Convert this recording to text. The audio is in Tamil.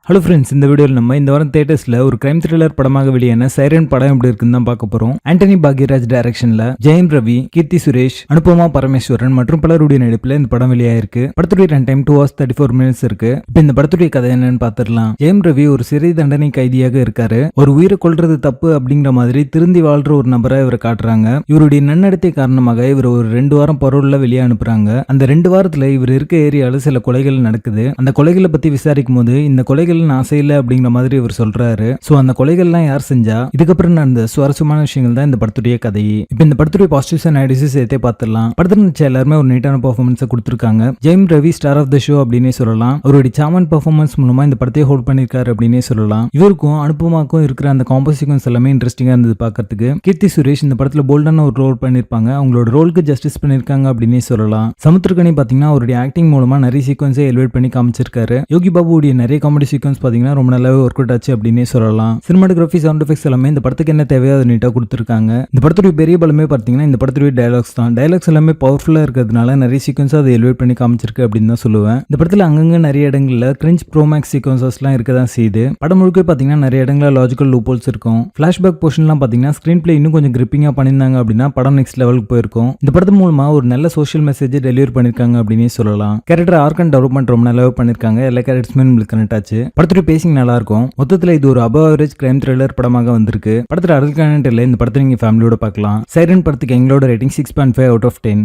ஹலோ ஃப்ரெண்ட்ஸ், இந்த வீடியோவில் நம்ம இந்த வாரம் தியேட்டர்ஸ்ல ஒரு கிரைம் த்ரில்லர் படமாக வெளியான சைரன் படம் எப்படி இருக்குன்னு தான் பார்க்க போறோம். ஆண்டனி பாக்யராஜ் டைரக்ஷன்ல ஜெயம் ரவி, கீர்த்தி சுரேஷ், அனுபமா பரமேஸ்வரன் மற்றும் பலருடைய நடிப்புல இந்த படம் வெளியாயிருக்கு. படத்துடைய ரன் டைம் 2 hours 34 minutes இருக்கு. இப்போ இந்த படத்துடைய கதை என்னன்னு பார்த்துடலாம். ஜெயம் ரவி ஒரு சிறை தண்டனை கைதியாக இருக்காரு. ஒரு உயிரை கொல்றது தப்பு அப்படிங்கிற மாதிரி திருந்தி வாழ்ற ஒரு நபரை இவரை காட்டுறாங்க. இவருடைய நன்னடத்தை காரணமாக இவர் ஒரு 2 வாரம் பரோல்ல வெளியே அனுப்புறாங்க. அந்த 2 வாரத்துல இவர் இருக்க ஏரியால சில கொலைகள் நடக்குது. அந்த கொலைகளை பத்தி விசாரிக்கும் போது இந்த கொலைகள் நான் செய்யல அப்படிங்கிற மாதிரி இவர் சொல்றாரு. சோ அந்த கொலைகள்லாம் யார் செஞ்சா, இதுக்கப்புறம் நடந்த சுவாரஸ்யமான விஷயங்கள் தான் இந்த படத்துடைய கதை. இப்போ இந்த படத்துடைய பாசிட்டிவ்ஸ் அண்ட் நெகட்டிவ்ஸ் சேர்த்தே பார்த்துடலாம். படத்துல நடிச்ச எல்லாருமே ஒரு நீட்டான பெர்ஃபார்மன்ஸை கொடுத்திருக்காங்க. Jayam Ravi star of the show அப்படின்னே சொல்லலாம். அவருடைய சாமன் பெர்ஃபார்மன்ஸ் மூலமா இந்த படத்தை ஹோல்ட் பண்ணிருக்காரு அப்படின்னே சொல்லலாம். இவருக்கும் அனுபமாக்கும் இருக்கிற அந்த காம்போ சீக்வன்ஸ் எல்லாமே இன்ட்ரெஸ்டிங்கா இருந்தது பார்க்கறதுக்கு. கீர்த்தி சுரேஷ் இந்த படத்துல போல்டான ஒரு ரோல் பண்ணிருப்பாங்க. அவங்களோட ரோலுக்கு ஜஸ்டிஸ் பண்ணிருக்காங்க அப்படின்னே சொல்லலாம். சமுத்திரக்கனி பாத்தீங்கன்னா அவருடைய ஆக்டிங் மூலமா நிறைய சீக்வன்ஸை எலிவேட் பண்ணி காமிச்சிருக்காரு. யோகி பாபுடைய நிறைய காமெடி சீக்வன்ஸ் பாத்தீங்கன்னா ரொம்ப நல்லாவே ஒர்க் அவுட் ஆச்சு அப்படின்னே சொல்லலாம். சினிமாட்டோகிராஃபி, சவுண்ட் எஃபெக்ட்ஸ் எல்லாமே இந்த படத்துக்கு என்ன தேவையோ அதை நீட்டா கொடுத்திருக்காங்க. இந்த படத்துடைய பெரிய பலமே பாத்தீங்கன்னா இந்த படத்துடைய டயலாக்ஸ் தான். டயலாக்ஸ் எல்லாமே பவர்ஃபுல்லா இருக்கிறதுனால நிறைய சீக்வன்ஸ் அதை எலிவேட் பண்ணி காமிச்சிருக்கு அப்படின்னு தான் சொல்லுவேன். இந்த படத்துல அங்கங்க நிறைய இடங்கள்ல கிரிஞ்ச் ப்ரோமேக்ஸ் சீக்வன்சஸ் எல்லாம் இருக்கதான் செய்யுது. படம் முழுக்க பாத்தீங்கன்னா நிறைய இடங்கள்ல லாஜிக்கல் லூப்போல்ஸ் இருக்கும். ஃபிளாஷ்பேக் போர்ஷன்லாம் பாத்தீங்கன்னா ஸ்கிரீன் பிளே இன்னும் கொஞ்சம் கிரிப்பிங்கா பண்ணியிருந்தாங்க அப்படின்னா படம் நெக்ஸ்ட் லெவலுக்கு போயிருக்கும். இந்த படத்து மூலமா ஒரு நல்ல சோஷியல் மெசேஜ் டெலிவரி பண்ணிருக்காங்க அப்படின்னே சொல்லலாம். கேரக்டர் ஆர்க் அண்ட் டெவலப்மெண்ட் ரொம்ப நல்லாவே பண்ணிருக்காங்க. எல்லா கேரக்டர்ஸுமே உங்களுக்கு கனெக்ட் ஆச்சு. படத்துடைய பேசிங் நல்லா இருக்கும். மொத்தத்துல இது ஒரு அபவ் ஆவரேஜ் கிரைம் த்ரில்லர் படமாக வந்திருக்கு. படத்துல அடுத்த கனெக்ட் இல்லை. இந்த படத்தை நீங்க ஃபேமிலியோட பார்க்கலாம். சைரன் படத்துக்கு எங்களோட ரேட்டிங் 6.5 out of 10.